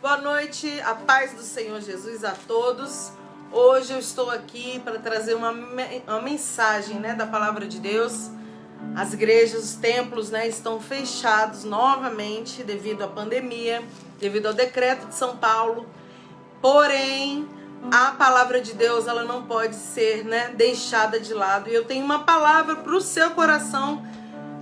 Boa noite, a paz do Senhor Jesus a todos. Hoje eu estou aqui para trazer uma mensagem, da palavra de Deus. As igrejas, os templos, estão fechados novamente devido à pandemia, devido ao decreto de São Paulo. Porém, a palavra de Deus, ela não pode ser, deixada de lado. E eu tenho uma palavra para o seu coração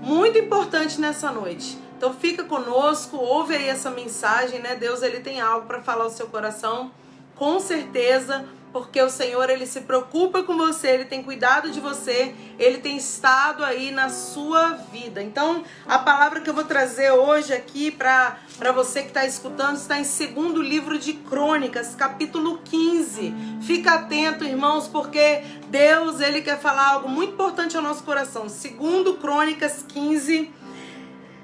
muito importante nessa noite. Então fica conosco, ouve aí essa mensagem, Deus, ele tem algo para falar ao seu coração, com certeza, porque o Senhor, ele se preocupa com você, ele tem cuidado de você, ele tem estado aí na sua vida. Então, a palavra que eu vou trazer hoje aqui para você que está escutando está em 2º livro de Crônicas, capítulo 15. Fica atento, irmãos, porque Deus, ele quer falar algo muito importante ao nosso coração. 2º Crônicas 15,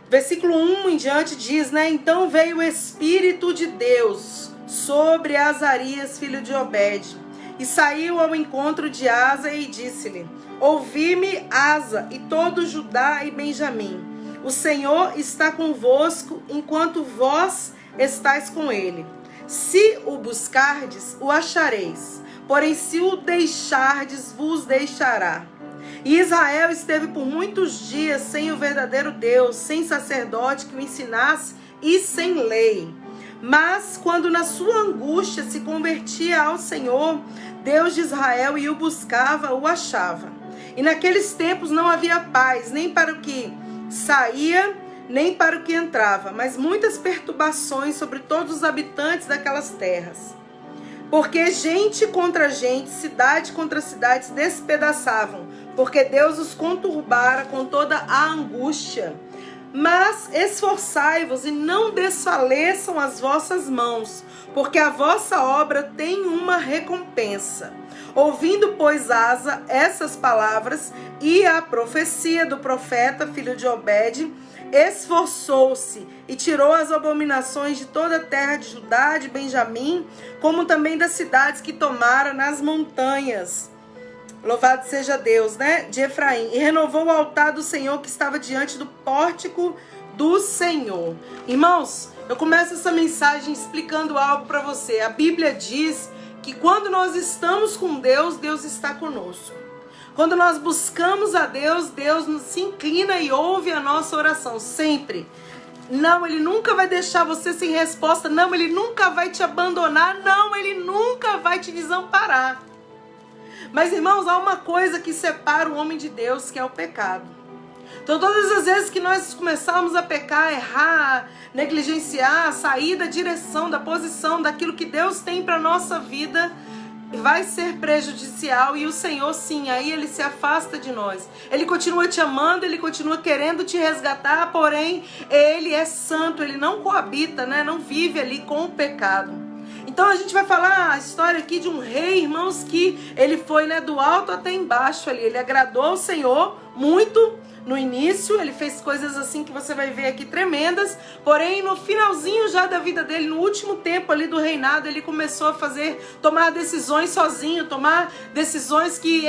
versículo 1 em diante diz, Então veio o Espírito de Deus sobre Azarias, filho de Obed, e saiu ao encontro de Asa e disse-lhe: Ouvi-me, Asa, e todo Judá e Benjamim. O Senhor está convosco, enquanto vós estáis com ele. Se o buscardes, o achareis, porém se o deixardes, vos deixará. E Israel esteve por muitos dias sem o verdadeiro Deus, sem sacerdote que o ensinasse e sem lei. Mas quando na sua angústia se convertia ao Senhor, Deus de Israel, e o buscava, o achava. E naqueles tempos não havia paz, nem para o que saía, nem para o que entrava, mas muitas perturbações sobre todos os habitantes daquelas terras. Porque gente contra gente, cidade contra cidade se despedaçavam, porque Deus os conturbara com toda a angústia. Mas esforçai-vos e não desfaleçam as vossas mãos, porque a vossa obra tem uma recompensa. Ouvindo, pois, Asa essas palavras e a profecia do profeta, filho de Obed, esforçou-se e tirou as abominações de toda a terra de Judá, de Benjamim, como também das cidades que tomara nas montanhas. Louvado seja Deus, de Efraim. E renovou o altar do Senhor que estava diante do pórtico do Senhor. Irmãos, eu começo essa mensagem explicando algo para você. A Bíblia diz que quando nós estamos com Deus, Deus está conosco. Quando nós buscamos a Deus, Deus se inclina e ouve a nossa oração, sempre. Não, Ele nunca vai deixar você sem resposta. Não, Ele nunca vai te abandonar. Não, Ele nunca vai te desamparar. Mas, irmãos, há uma coisa que separa o homem de Deus, que é o pecado. Então, todas as vezes que nós começarmos a pecar, errar, negligenciar, sair da direção, da posição, daquilo que Deus tem para a nossa vida, vai ser prejudicial. E o Senhor, sim, aí Ele se afasta de nós. Ele continua te amando, Ele continua querendo te resgatar, porém, Ele é santo, Ele não coabita, não vive ali com o pecado. Então a gente vai falar a história aqui de um rei, irmãos, que ele foi do alto até embaixo ali. Ele agradou ao Senhor muito no início, ele fez coisas assim que você vai ver aqui tremendas, porém no finalzinho já da vida dele, no último tempo ali do reinado, ele começou a tomar decisões sozinho, tomar decisões que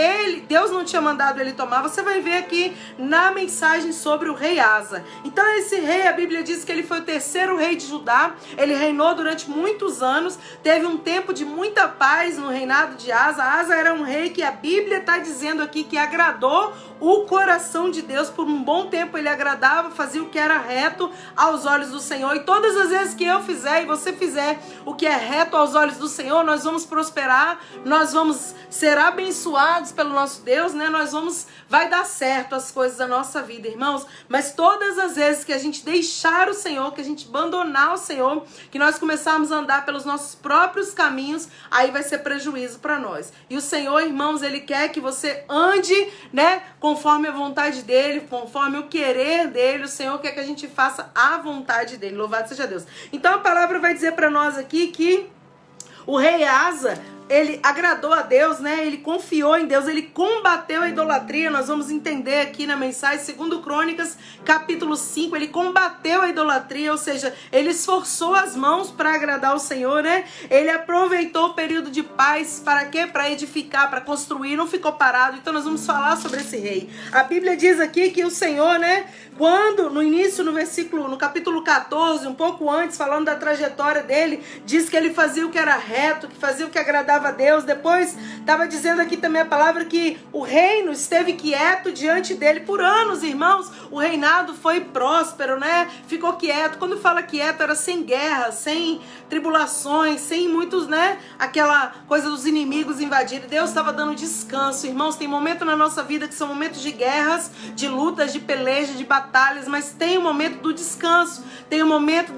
Deus não tinha mandado ele tomar. Você vai ver aqui na mensagem sobre o rei Asa. Então esse rei, a Bíblia diz que ele foi o 3º rei de Judá, ele reinou durante muitos anos, teve um tempo de muita paz no reinado de Asa. Asa era um rei que a Bíblia está dizendo aqui que agradou o coração de Deus. Por um bom tempo ele agradava, fazia o que era reto aos olhos do Senhor. E todas as vezes que eu fizer e você fizer o que é reto aos olhos do Senhor, nós vamos prosperar, nós vamos ser abençoados pelo nosso Deus, vai dar certo as coisas da nossa vida, irmãos. Mas todas as vezes que a gente deixar o Senhor, que a gente abandonar o Senhor, que nós começarmos a andar pelos nossos próprios caminhos, aí vai ser prejuízo para nós. E o Senhor, irmãos, Ele quer que você ande, conforme a vontade dEle, conforme o querer dEle. O Senhor quer que a gente faça a vontade dEle. Louvado seja Deus. Então a palavra vai dizer para nós aqui que o rei Asa ele agradou a Deus, né? Ele confiou em Deus, ele combateu a idolatria. Nós vamos entender aqui na mensagem, 2 Crônicas, capítulo 5, ele combateu a idolatria, ou seja, ele esforçou as mãos para agradar o Senhor, né? Ele aproveitou o período de paz, para quê? Para edificar, para construir, não ficou parado. Então nós vamos falar sobre esse rei. A Bíblia diz aqui que o Senhor, né? Quando, no início, no capítulo 14, um pouco antes, falando da trajetória dele, diz que ele fazia o que era reto, que fazia o que agradava a Deus. Depois, estava dizendo aqui também a palavra que o reino esteve quieto diante dele por anos, irmãos. O reinado foi próspero, né? Ficou quieto. Quando fala quieto, era sem guerra, sem tribulações, sem muitos, né? Aquela coisa dos inimigos invadirem. Deus estava dando descanso, irmãos. Tem momento na nossa vida que são momentos de guerras, de lutas, de pelejas, de batalhas, mas tem o momento do descanso, tem o momento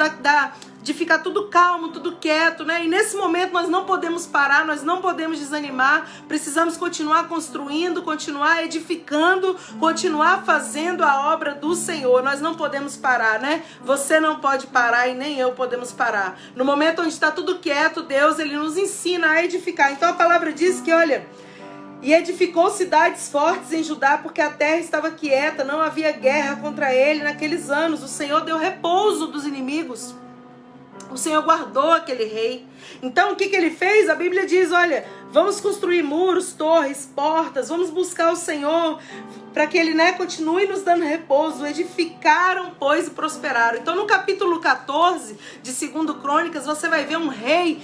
de ficar tudo calmo, tudo quieto, né? E nesse momento nós não podemos parar, nós não podemos desanimar, precisamos continuar construindo, continuar edificando, continuar fazendo a obra do Senhor. Nós não podemos parar, né? Você não pode parar e nem eu podemos parar. No momento onde está tudo quieto, Deus, ele nos ensina a edificar. Então a palavra diz que, olha, e edificou cidades fortes em Judá, porque a terra estava quieta, não havia guerra contra ele naqueles anos. O Senhor deu repouso dos inimigos. O Senhor guardou aquele rei. Então o que ele fez? A Bíblia diz, olha, vamos construir muros, torres, portas, vamos buscar o Senhor para que ele, né, continue nos dando repouso. Edificaram, pois, e prosperaram. Então no capítulo 14 de 2 Crônicas, você vai ver um rei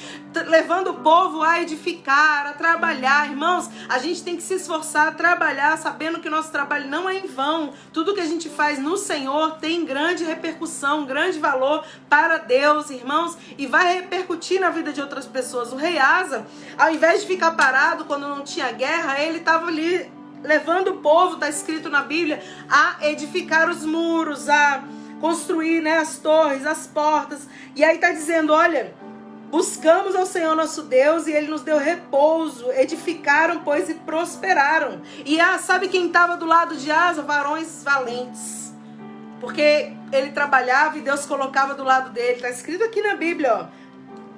levando o povo a edificar, a trabalhar. Irmãos, a gente tem que se esforçar a trabalhar, sabendo que o nosso trabalho não é em vão. Tudo que a gente faz no Senhor tem grande repercussão, grande valor para Deus, irmãos, e vai repercutir na vida de outras pessoas. O rei Asa, ao invés de ficar parado quando não tinha guerra, ele estava ali levando o povo, está escrito na Bíblia, a edificar os muros, a construir, né, as torres, as portas. E aí está dizendo, olha, buscamos ao Senhor nosso Deus e Ele nos deu repouso. Edificaram, pois, e prosperaram. E sabe quem estava do lado de Asa? Varões valentes. Porque ele trabalhava e Deus colocava do lado dele. Está escrito aqui na Bíblia, ó.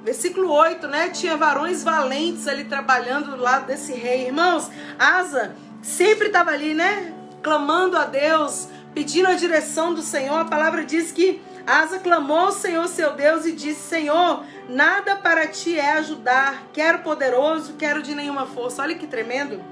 Versículo 8, né? Tinha varões valentes ali trabalhando do lado desse rei. Irmãos, Asa sempre estava ali, né? Clamando a Deus, pedindo a direção do Senhor. A palavra diz que Asa clamou ao Senhor seu Deus e disse, Senhor, nada para ti é ajudar, quero poderoso, quero de nenhuma força. Olha que tremendo.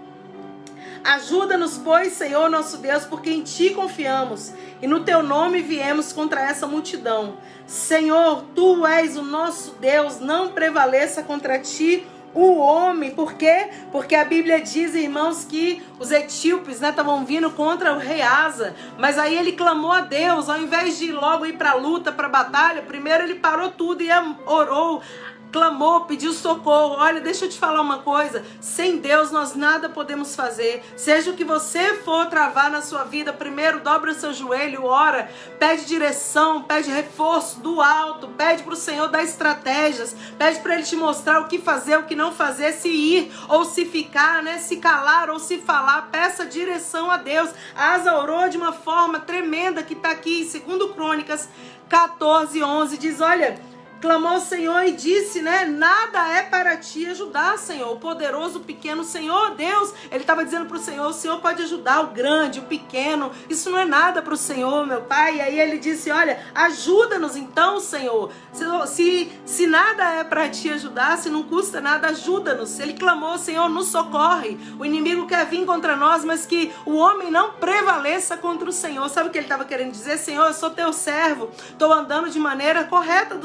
Ajuda-nos, pois, Senhor nosso Deus, porque em ti confiamos e no teu nome viemos contra essa multidão. Senhor, tu és o nosso Deus, não prevaleça contra ti o homem. Por quê? Porque a Bíblia diz, irmãos, que os etíopes, né, estavam vindo contra o rei Asa, mas aí ele clamou a Deus, ao invés de logo ir para a luta, para a batalha, primeiro ele parou tudo e orou, clamou, pediu socorro. Olha, deixa eu te falar uma coisa, sem Deus nós nada podemos fazer. Seja o que você for travar na sua vida, primeiro dobra o seu joelho, ora, pede direção, pede reforço do alto, pede para o Senhor dar estratégias, pede para Ele te mostrar o que fazer, o que não fazer, se ir ou se ficar, né, se calar ou se falar. Peça direção a Deus. Asa orou de uma forma tremenda, que está aqui em 2 Crônicas 14:11, diz, olha, clamou ao Senhor e disse, né, nada é para ti ajudar, Senhor, o poderoso, o pequeno. Senhor, Deus, ele estava dizendo para o Senhor pode ajudar o grande, o pequeno, isso não é nada para o Senhor, meu Pai. E aí ele disse, olha, ajuda-nos então, Senhor, se nada é para ti ajudar, se não custa nada, ajuda-nos. Ele clamou, Senhor, nos socorre, o inimigo quer vir contra nós, mas que o homem não prevaleça contra o Senhor. Sabe o que ele estava querendo dizer? Senhor, eu sou teu servo, estou andando de maneira correta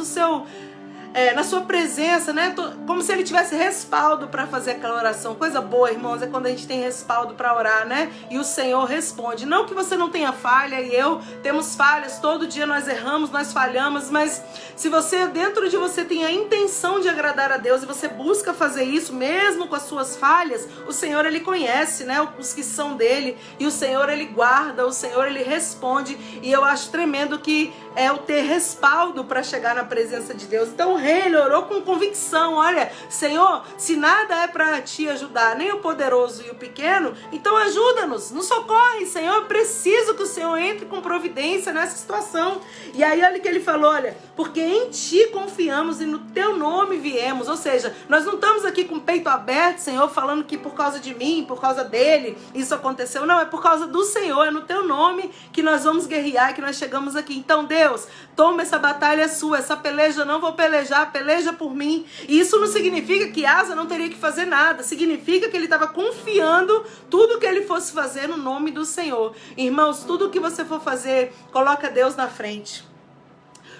na sua presença, né? Como se ele tivesse respaldo para fazer aquela oração. Coisa boa, irmãos, é quando a gente tem respaldo para orar, né? E o Senhor responde. Não que você não tenha falha, e eu temos falhas, todo dia nós erramos, nós falhamos, mas se você, dentro de você, tem a intenção de agradar a Deus e você busca fazer isso, mesmo com as suas falhas, o Senhor, Ele conhece, né? Os que são dele, e o Senhor, Ele guarda, o Senhor, Ele responde. E eu acho tremendo que é o ter respaldo para chegar na presença de Deus. Então o rei, ele orou com convicção. Olha, Senhor, se nada é para te ajudar, nem o poderoso e o pequeno, então ajuda-nos, nos socorre, Senhor. Eu preciso que o Senhor entre com providência nessa situação. E aí olha o que ele falou, olha, porque em ti confiamos e no teu nome viemos. Ou seja, nós não estamos aqui com o peito aberto, Senhor, falando que por causa de mim, por causa dele, isso aconteceu. Não, é por causa do Senhor, é no teu nome que nós vamos guerrear, que nós chegamos aqui. Então Deus, toma essa batalha sua, essa peleja eu não vou pelejar, peleja por mim. E isso não significa que Asa não teria que fazer nada, significa que ele estava confiando tudo que ele fosse fazer no nome do Senhor. Irmãos, tudo que você for fazer, coloca Deus na frente.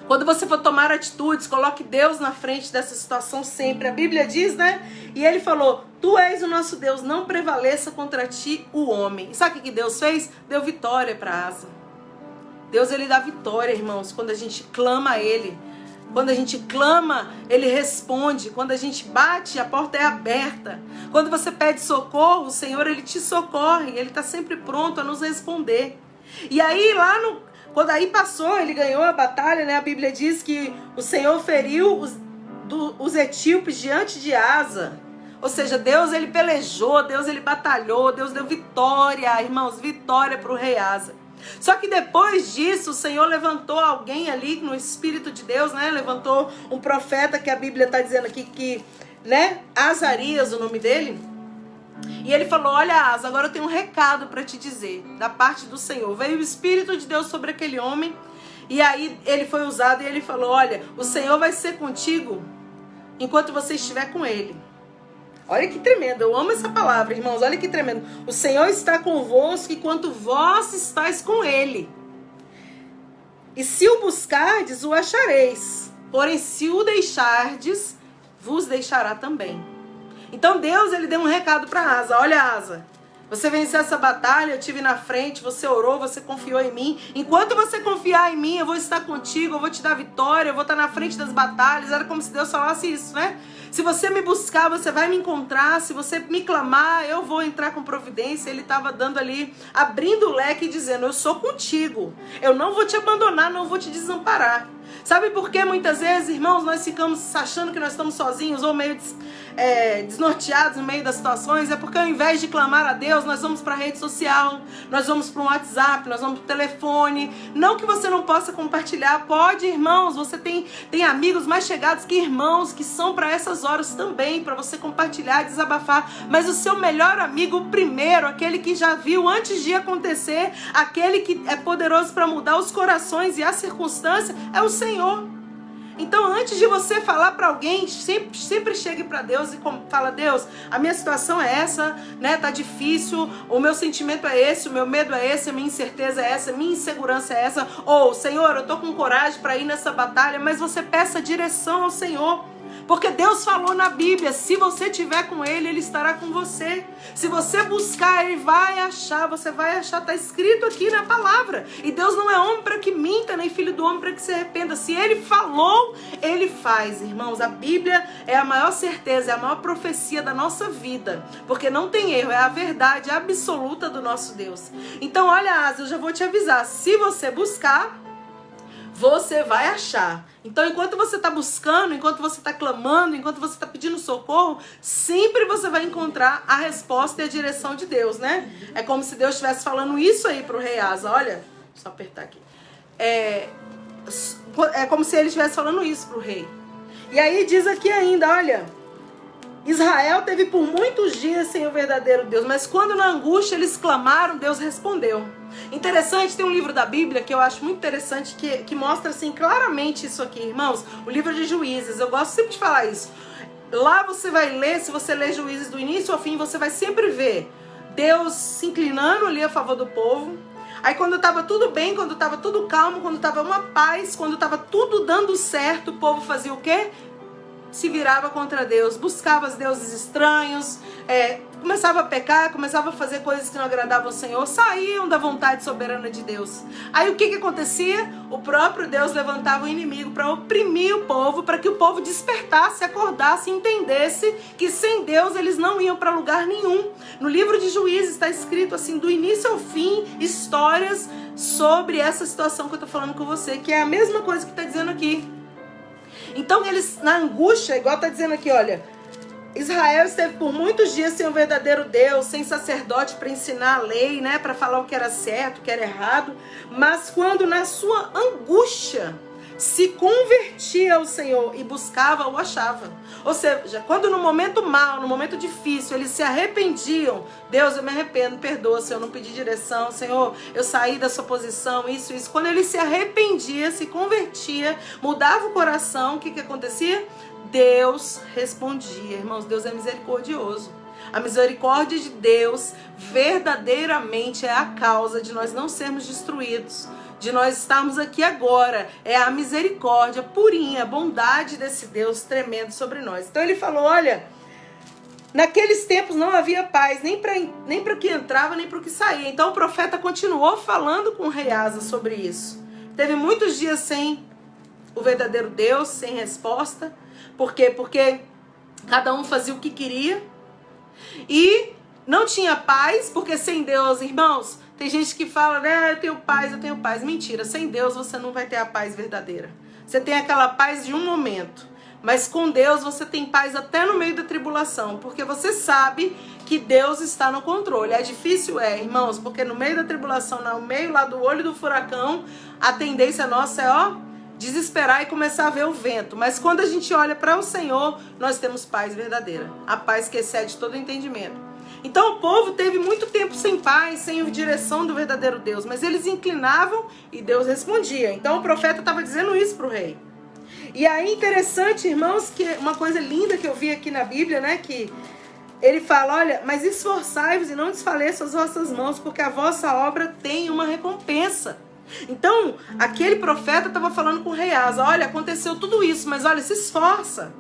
Quando você for tomar atitudes, coloque Deus na frente dessa situação sempre. A Bíblia diz, né? E ele falou, tu és o nosso Deus, não prevaleça contra ti o homem. E sabe o que Deus fez? Deu vitória para Asa. Deus, ele dá vitória, irmãos, quando a gente clama a ele. Quando a gente clama, ele responde. Quando a gente bate, a porta é aberta. Quando você pede socorro, o Senhor, ele te socorre. Ele está sempre pronto a nos responder. E aí, quando aí passou, ele ganhou a batalha, né? A Bíblia diz que o Senhor feriu os etíopes diante de Asa. Ou seja, Deus, ele pelejou, Deus, ele batalhou, Deus deu vitória, irmãos, vitória para o rei Asa. Só que depois disso, o Senhor levantou alguém ali no Espírito de Deus, né? Levantou um profeta que a Bíblia está dizendo aqui que, né? Azarias, o nome dele. E ele falou, olha Asa, agora eu tenho um recado para te dizer, da parte do Senhor. Veio o Espírito de Deus sobre aquele homem, e aí ele foi usado e ele falou, olha, o Senhor vai ser contigo enquanto você estiver com ele. Olha que tremendo, eu amo essa palavra, irmãos, olha que tremendo. O Senhor está convosco enquanto vós estáis com ele. E se o buscardes, o achareis. Porém, se o deixardes, vos deixará também. Então Deus, ele deu um recado para Asa. Olha, Asa, você venceu essa batalha, eu estive na frente, você orou, você confiou em mim. Enquanto você confiar em mim, eu vou estar contigo, eu vou te dar vitória, eu vou estar na frente das batalhas. Era como se Deus falasse isso, né? Se você me buscar, você vai me encontrar. Se você me clamar, eu vou entrar com providência. Ele estava dando ali, abrindo o leque e dizendo, eu sou contigo. Eu não vou te abandonar, não vou te desamparar. Sabe por que muitas vezes, irmãos, nós ficamos achando que nós estamos sozinhos ou meio desnorteados no meio das situações? É porque ao invés de clamar a Deus, nós vamos para a rede social, nós vamos para o WhatsApp, nós vamos para o telefone. Não que você não possa compartilhar, pode, irmãos, você tem amigos mais chegados que irmãos, que são para essas horas também, para você compartilhar, desabafar. Mas o seu melhor amigo, o primeiro, aquele que já viu antes de acontecer, aquele que é poderoso para mudar os corações e a circunstância, é o Senhor. Então, antes de você falar para alguém, sempre chegue para Deus e fala, Deus, a minha situação é essa, né? Tá difícil, o meu sentimento é esse, o meu medo é esse, a minha incerteza é essa, a minha insegurança é essa. Ou, Senhor, eu tô com coragem para ir nessa batalha, mas você peça direção ao Senhor. Porque Deus falou na Bíblia, se você estiver com Ele, Ele estará com você. Se você buscar, Ele vai achar, você vai achar, está escrito aqui na palavra. E Deus não é homem para que minta, nem filho do homem para que se arrependa. Se Ele falou, Ele faz, irmãos. A Bíblia é a maior certeza, é a maior profecia da nossa vida. Porque não tem erro, é a verdade absoluta do nosso Deus. Então, olha, Asa, eu já vou te avisar, se você buscar, você vai achar. Então, enquanto você está buscando, enquanto você está clamando, enquanto você está pedindo socorro, sempre você vai encontrar a resposta e a direção de Deus, né? É como se Deus estivesse falando isso aí para o rei Asa. Olha, deixa eu apertar aqui. É como se ele estivesse falando isso para o rei. E aí diz aqui ainda, olha, Israel teve por muitos dias sem o verdadeiro Deus, mas quando na angústia eles clamaram, Deus respondeu. Interessante, tem um livro da Bíblia que eu acho muito interessante, que mostra assim claramente isso aqui, irmãos. O livro de Juízes, eu gosto sempre de falar isso. Lá você vai ler, se você ler Juízes do início ao fim, você vai sempre ver Deus se inclinando ali a favor do povo. Aí quando estava tudo bem, quando estava tudo calmo, quando estava uma paz, quando estava tudo dando certo, o povo fazia o quê? Se virava contra Deus, buscava os deuses estranhos, começava a pecar, começava a fazer coisas que não agradavam ao Senhor, saíam da vontade soberana de Deus. Aí o que acontecia? O próprio Deus levantava o inimigo para oprimir o povo, para que o povo despertasse, acordasse, entendesse que sem Deus eles não iam para lugar nenhum. No livro de Juízes está escrito assim, do início ao fim, histórias sobre essa situação que eu tô falando com você, que é a mesma coisa que tá dizendo aqui. Então eles, na angústia, igual tá dizendo aqui, olha, Israel esteve por muitos dias sem o verdadeiro Deus, sem sacerdote para ensinar a lei, né, para falar o que era certo, o que era errado, mas quando na sua angústia se convertia ao Senhor e buscava, o achava. Ou seja, quando no momento mal, no momento difícil, eles se arrependiam, Deus, eu me arrependo, perdoa, Senhor, eu não pedi direção, Senhor, eu saí da sua posição, isso. Quando ele se arrependia, se convertia, mudava o coração, o que acontecia? Deus respondia. Irmãos, Deus é misericordioso. A misericórdia de Deus verdadeiramente é a causa de nós não sermos destruídos, de nós estarmos aqui agora. É a misericórdia purinha, a bondade desse Deus tremendo sobre nós. Então ele falou, olha, naqueles tempos não havia paz, nem para o que entrava, nem para o que saía. Então o profeta continuou falando com o rei Asa sobre isso. Teve muitos dias sem o verdadeiro Deus, sem resposta. Por quê? Porque cada um fazia o que queria. E não tinha paz, porque sem Deus, irmãos, tem gente que fala, né, eu tenho paz. Mentira, sem Deus você não vai ter a paz verdadeira. Você tem aquela paz de um momento, mas com Deus você tem paz até no meio da tribulação, porque você sabe que Deus está no controle. É difícil, irmãos, porque no meio da tribulação, no meio lá do olho do furacão, a tendência nossa é, desesperar e começar a ver o vento. Mas quando a gente olha para o Senhor, nós temos paz verdadeira. A paz que excede todo entendimento. Então o povo teve muito tempo sem paz, sem direção do verdadeiro Deus. Mas eles inclinavam e Deus respondia. Então o profeta estava dizendo isso para o rei. E aí interessante, irmãos, que uma coisa linda que eu vi aqui na Bíblia, né? Que ele fala, olha, mas esforçai-vos e não desfaleçam as vossas mãos, porque a vossa obra tem uma recompensa. Então, aquele profeta estava falando com o rei Asa, olha, aconteceu tudo isso, mas olha, se esforça.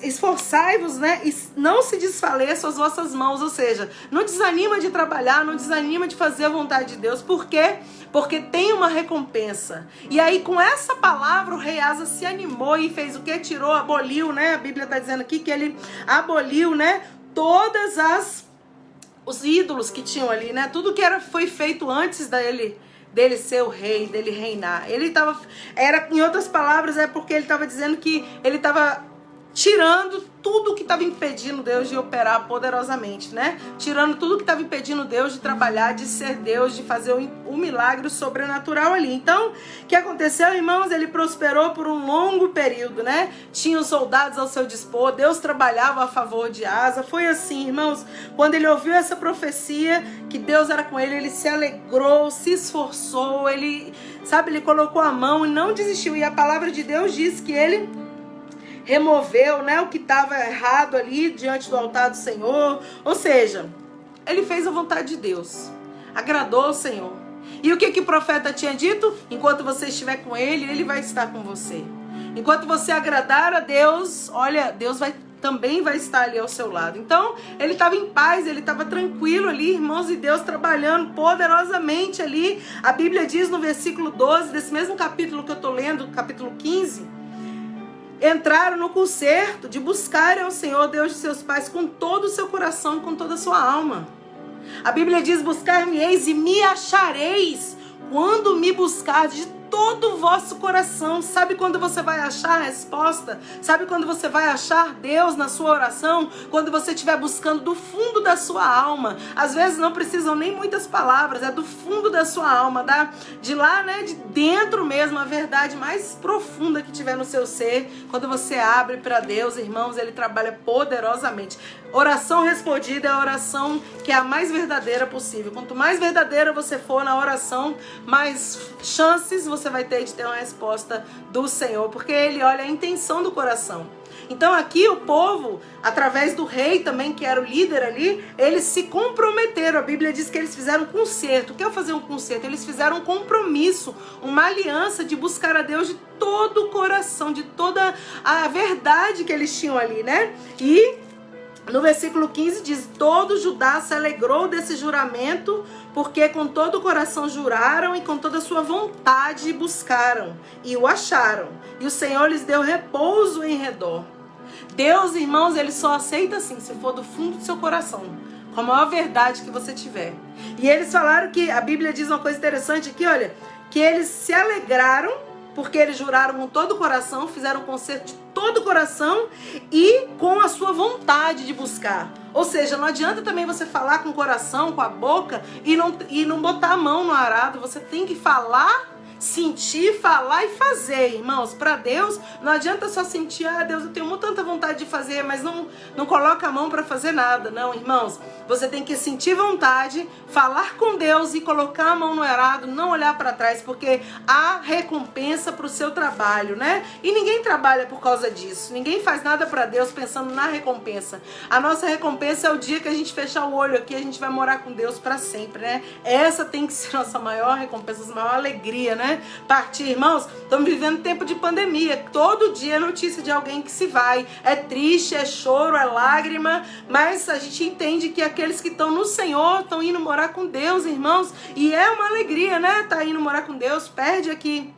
Esforçai-vos, né? E não se desfaleçam as vossas mãos, ou seja, não desanima de trabalhar, não desanima de fazer a vontade de Deus. Por quê? Porque tem uma recompensa. E aí, com essa palavra, o rei Asa se animou e fez o quê? Aboliu, né? A Bíblia está dizendo aqui que ele aboliu, né? Os ídolos que tinham ali, né? Tudo que foi feito antes dele ser o rei, dele reinar. Em outras palavras, é porque ele estava dizendo que ele estava tirando tudo que estava impedindo Deus de operar poderosamente, né? Tirando tudo que estava impedindo Deus de trabalhar, de ser Deus, de fazer um milagre sobrenatural ali. Então, o que aconteceu, irmãos? Ele prosperou por um longo período, né? Tinha os soldados ao seu dispor, Deus trabalhava a favor de Asa. Foi assim, irmãos, quando ele ouviu essa profecia, que Deus era com ele se alegrou, se esforçou, ele colocou a mão e não desistiu. E a palavra de Deus diz que ele removeu, né, o que estava errado ali diante do altar do Senhor. Ou seja, ele fez a vontade de Deus, agradou ao Senhor. E o que o profeta tinha dito? Enquanto você estiver com ele, ele vai estar com você. Enquanto você agradar a Deus, olha, Deus também vai estar ali ao seu lado. Então, ele estava em paz, ele estava tranquilo ali, irmãos, e Deus trabalhando poderosamente ali. A Bíblia diz no versículo 12, desse mesmo capítulo que eu estou lendo, capítulo 15, entraram no concerto de buscarem ao Senhor, Deus de seus pais, com todo o seu coração, com toda a sua alma. A Bíblia diz, buscar-me-eis e me achareis, quando me buscardes de todo o vosso coração. Sabe quando você vai achar a resposta? Sabe quando você vai achar Deus na sua oração? Quando você estiver buscando do fundo da sua alma. Às vezes não precisam nem muitas palavras, é do fundo da sua alma, de lá, né, de dentro mesmo, a verdade mais profunda que tiver no seu ser. Quando você abre para Deus, irmãos, Ele trabalha poderosamente. Oração respondida é a oração que é a mais verdadeira possível. Quanto mais verdadeira você for na oração, mais chances você vai ter de ter uma resposta do Senhor, porque Ele olha a intenção do coração. Então aqui o povo, através do rei também, que era o líder ali, eles se comprometeram. A Bíblia diz que eles fizeram um concerto. O que é fazer um concerto? Eles fizeram um compromisso, uma aliança de buscar a Deus de todo o coração, de toda a verdade que eles tinham ali, né? E no versículo 15 diz, todo Judá se alegrou desse juramento, porque com todo o coração juraram e com toda a sua vontade buscaram e o acharam. E o Senhor lhes deu repouso em redor. Deus, irmãos, Ele só aceita assim, se for do fundo do seu coração. com a maior verdade que você tiver. E eles falaram que, a Bíblia diz uma coisa interessante aqui, olha, que eles se alegraram, porque eles juraram com todo o coração, fizeram um concerto de todo o coração e com a sua vontade de buscar. Ou seja, não adianta também você falar com o coração, com a boca e não botar a mão no arado. Você tem que falar, sentir, falar e fazer, irmãos. Para Deus, não adianta só sentir, Deus, eu tenho tanta vontade de fazer, mas não coloca a mão para fazer nada. Não, irmãos, você tem que sentir vontade, falar com Deus e colocar a mão no arado, não olhar para trás, porque há recompensa para o seu trabalho, né? E ninguém trabalha por causa disso. Ninguém faz nada para Deus pensando na recompensa. A nossa recompensa é o dia que a gente fechar o olho aqui, a gente vai morar com Deus para sempre, né? Essa tem que ser a nossa maior recompensa, a maior alegria, né? Partir, irmãos, estamos vivendo tempo de pandemia, todo dia é notícia de alguém que se vai, é triste, é choro, é lágrima, mas a gente entende que aqueles que estão no Senhor estão indo morar com Deus, irmãos, e é uma alegria, né? Tá indo morar com Deus, perde aqui.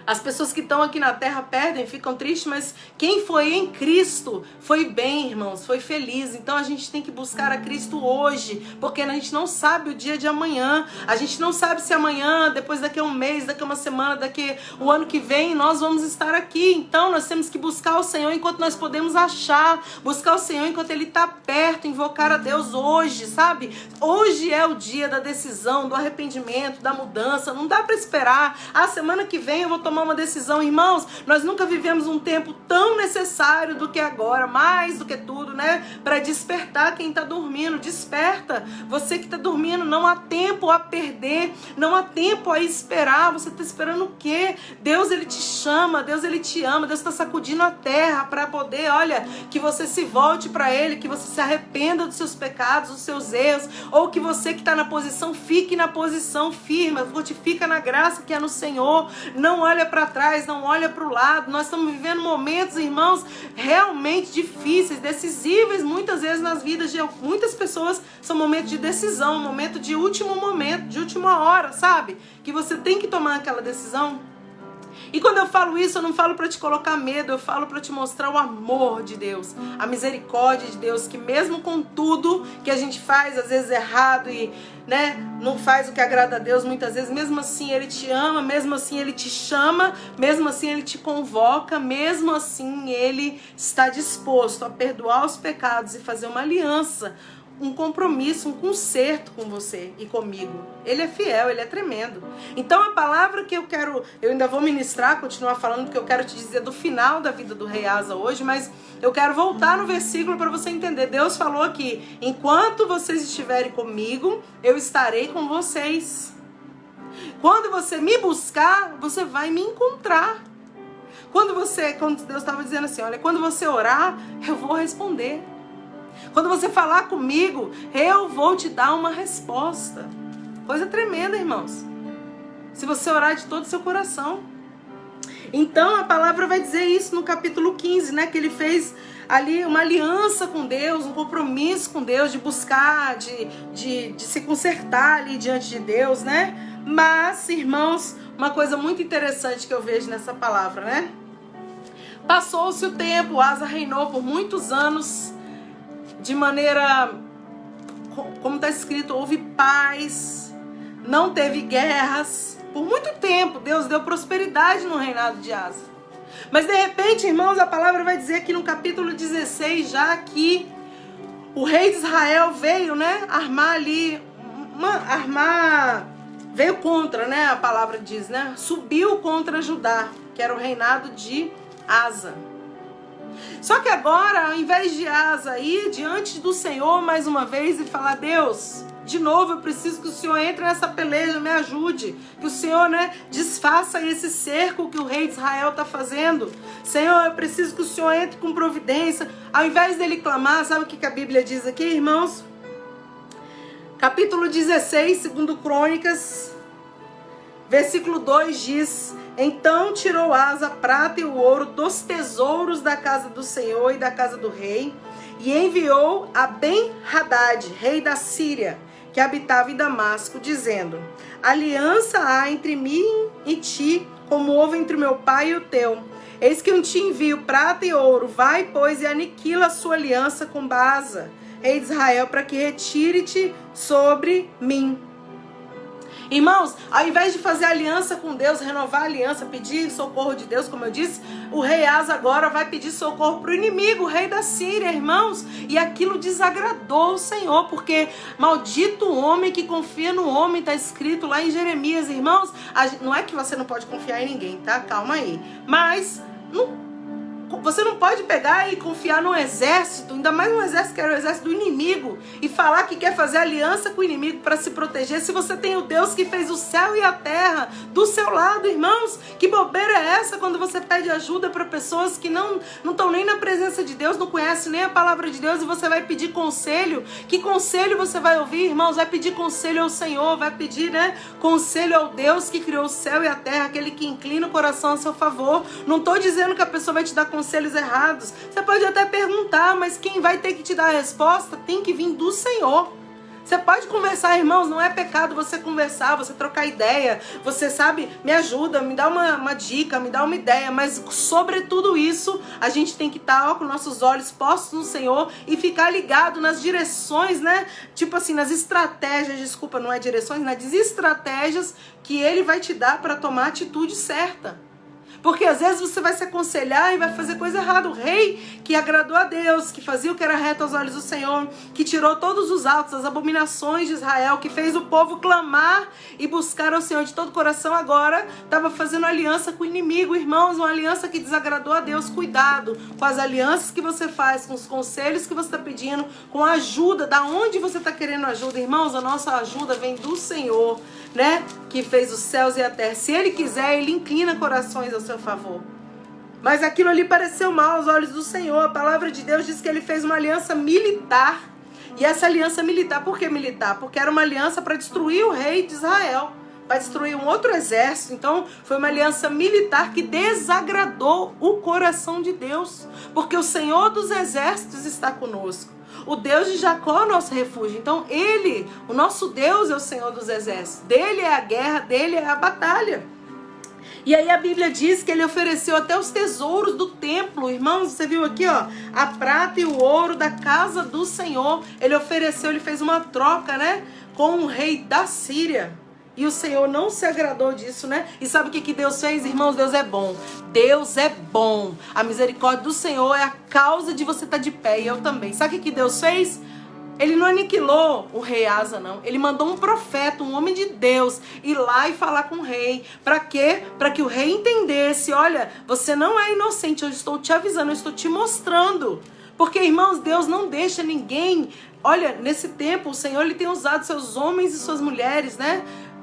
As pessoas que estão aqui na terra perdem, ficam tristes, mas quem foi em Cristo foi bem, irmãos, foi feliz. Então a gente tem que buscar a Cristo hoje, porque a gente não sabe o dia de amanhã. A gente não sabe se amanhã, depois daqui a um mês, daqui a uma semana, daqui o ano que vem, nós vamos estar aqui. Então nós temos que buscar o Senhor enquanto nós podemos achar, buscar o Senhor enquanto Ele está perto, invocar a Deus hoje, sabe? Hoje é o dia da decisão, do arrependimento, da mudança. Não dá para esperar. A semana que vem eu vou tomar uma decisão, irmãos. Nós nunca vivemos um tempo tão necessário do que agora, mais do que tudo, né? Para despertar quem está dormindo. Desperta. Você que está dormindo, não há tempo a perder, não há tempo a esperar. Você está esperando o quê? Deus, Ele te chama, Deus, Ele te ama, Deus está sacudindo a terra para poder, olha, que você se volte para Ele, que você se arrependa dos seus pecados, dos seus erros, ou que você que está na posição, fique na posição firme, fortifica na graça que é no Senhor. Não olha para trás, não olha para o lado. Nós estamos vivendo momentos, irmãos, realmente difíceis, decisíveis, muitas vezes nas vidas de muitas pessoas. São momentos de decisão, momento de último momento, de última hora, sabe? Que você tem que tomar aquela decisão. E quando eu falo isso, eu não falo para te colocar medo, eu falo para te mostrar o amor de Deus, a misericórdia de Deus, que mesmo com tudo que a gente faz, às vezes errado e, né, não faz o que agrada a Deus muitas vezes, mesmo assim Ele te ama, mesmo assim Ele te chama, mesmo assim Ele te convoca, mesmo assim Ele está disposto a perdoar os pecados e fazer uma aliança, um compromisso, um conserto com você e comigo. Ele é fiel, Ele é tremendo. Então a palavra que eu ainda vou ministrar, continuar falando, porque eu quero te dizer do final da vida do rei Asa hoje, mas eu quero voltar no versículo para você entender. Deus falou aqui: enquanto vocês estiverem comigo, eu estarei com vocês. Quando você me buscar, você vai me encontrar. Quando Deus estava dizendo assim, olha, quando você orar, eu vou responder. Quando você falar comigo, eu vou te dar uma resposta. Coisa tremenda, irmãos. Se você orar de todo o seu coração. Então a palavra vai dizer isso no capítulo 15, né? Que ele fez ali uma aliança com Deus, um compromisso com Deus, de buscar, de se consertar ali diante de Deus, né? Mas, irmãos, uma coisa muito interessante que eu vejo nessa palavra, né? Passou-se o tempo, Asa reinou por muitos anos, de maneira, como está escrito, houve paz, não teve guerras. Por muito tempo, Deus deu prosperidade no reinado de Asa. Mas de repente, irmãos, a palavra vai dizer aqui no capítulo 16, já que o rei de Israel veio, né, veio contra, né, a palavra diz, né, subiu contra Judá, que era o reinado de Asa. Só que agora, ao invés de Asa ir diante do Senhor mais uma vez e falar: Deus, de novo eu preciso que o Senhor entre nessa peleja, me ajude, que o Senhor, né, desfaça esse cerco que o rei de Israel está fazendo. Senhor, eu preciso que o Senhor entre com providência. Ao invés dele clamar, sabe o que a Bíblia diz aqui, irmãos? Capítulo 16, segundo Crônicas, versículo 2 diz: então tirou Asa a prata e o ouro dos tesouros da casa do Senhor e da casa do rei, e enviou a Ben-Hadad, rei da Síria, que habitava em Damasco, dizendo: aliança há entre mim e ti, como houve entre o meu pai e o teu. Eis que eu te envio prata e ouro, vai, pois, e aniquila a sua aliança com Baasa, rei de Israel, para que retire-te sobre mim. Irmãos, ao invés de fazer aliança com Deus, renovar a aliança, pedir socorro de Deus, como eu disse, o rei Asa agora vai pedir socorro para o inimigo, o rei da Síria, irmãos. E aquilo desagradou o Senhor, porque maldito o homem que confia no homem, está escrito lá em Jeremias, irmãos. Não é que você não pode confiar em ninguém, tá? Calma aí. Mas você não pode pegar e confiar no exército, ainda mais um exército que era o exército do inimigo, e falar que quer fazer aliança com o inimigo para se proteger, se você tem o Deus que fez o céu e a terra do seu lado, irmãos. Que bobeira é essa quando você pede ajuda para pessoas que não estão nem na presença de Deus, não conhecem nem a palavra de Deus, e você vai pedir conselho? Que conselho você vai ouvir, irmãos? Vai pedir conselho ao Senhor, vai pedir, conselho ao Deus que criou o céu e a terra, aquele que inclina o coração a seu favor. Não estou dizendo que a pessoa vai te dar conselhos errados. Você pode até perguntar, mas quem vai ter que te dar a resposta tem que vir do Senhor. Você pode conversar, irmãos, não é pecado você conversar, você trocar ideia, você sabe, me ajuda, me dá uma dica, me dá uma ideia, mas sobre tudo isso, a gente tem que estar com nossos olhos postos no Senhor e ficar ligado nas direções, tipo assim, nas estratégias, desculpa, não é direções, nas estratégias que Ele vai te dar para tomar a atitude certa. Porque às vezes você vai se aconselhar e vai fazer coisa errada. O rei que agradou a Deus, que fazia o que era reto aos olhos do Senhor, que tirou todos os altos, as abominações de Israel, que fez o povo clamar e buscar ao Senhor de todo o coração, agora estava fazendo aliança com o inimigo, irmãos, uma aliança que desagradou a Deus. Cuidado com as alianças que você faz, com os conselhos que você está pedindo, com a ajuda, da onde você está querendo ajuda. Irmãos, a nossa ajuda vem do Senhor, que fez os céus e a terra. Se Ele quiser, Ele inclina corações ao seu favor. Mas aquilo ali pareceu mal aos olhos do Senhor. A palavra de Deus diz que Ele fez uma aliança militar. E essa aliança militar, por que militar? Porque era uma aliança para destruir o rei de Israel, para destruir um outro exército. Então foi uma aliança militar que desagradou o coração de Deus, porque o Senhor dos exércitos está conosco. O Deus de Jacó é o nosso refúgio. Então Ele, o nosso Deus, é o Senhor dos exércitos. Dele é a guerra, dele é a batalha. E aí a Bíblia diz que Ele ofereceu até os tesouros do templo. Irmãos, você viu aqui, a prata e o ouro da casa do Senhor. Ele ofereceu, Ele fez uma troca, com o rei da Síria. E o Senhor não se agradou disso, E sabe o que Deus fez? Irmãos, Deus é bom. Deus é bom. A misericórdia do Senhor é a causa de você estar de pé, e eu também. Sabe o que Deus fez? Ele não aniquilou o rei Asa, não. Ele mandou um profeta, um homem de Deus, ir lá e falar com o rei. Para quê? Para que o rei entendesse: olha, você não é inocente, eu estou te avisando, eu estou te mostrando. Porque, irmãos, Deus não deixa ninguém. Olha, nesse tempo, o Senhor Ele tem usado seus homens e suas mulheres,